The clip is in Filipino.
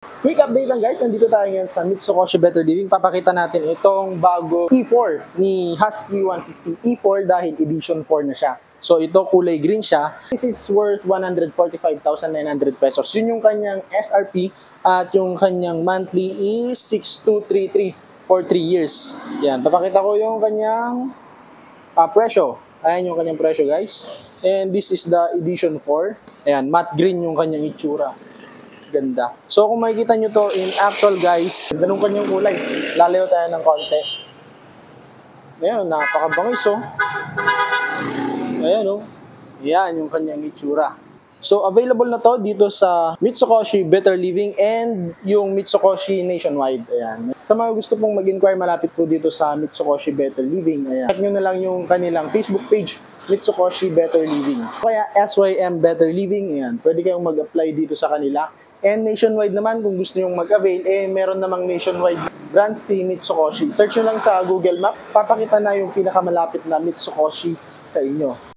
Quick update lang guys, nandito tayo ngayon sa Mitsukoshi Better Living. Papakita natin itong bago E4 ni Husky 150 E4 dahil edition 4 na siya. So ito kulay green siya. This is worth 145,900 pesos. Yun yung kanyang SRP at yung kanyang monthly is 6,233 for 3 years. Yan, papakita ko yung kanyang presyo. Ayan yung kanyang presyo guys. And this is the edition 4. Ayan, matte green yung kanyang itsura. Ganda. So kung makikita nyo to in actual guys, ganun kanyang kulay. Lalayo tayo ng konti. Ayan, napakabangis oh. Ayan oh. Ayan yung kanyang itsura. So available na to dito sa Mitsukoshi Better Living and yung Mitsukoshi Nationwide. Ayan. Sa mga gusto pong mag-inquire, malapit po dito sa Mitsukoshi Better Living. Ayan. Check nyo na lang yung kanilang Facebook page, Mitsukoshi Better Living. Kaya SYM Better Living. Ayan. Pwede kayong mag-apply dito sa kanila. And nationwide naman, kung gusto nyo mag-avail, meron namang nationwide branch si Mitsukoshi. Search nyo lang sa Google Map, papakita na yung pinakamalapit na Mitsukoshi sa inyo.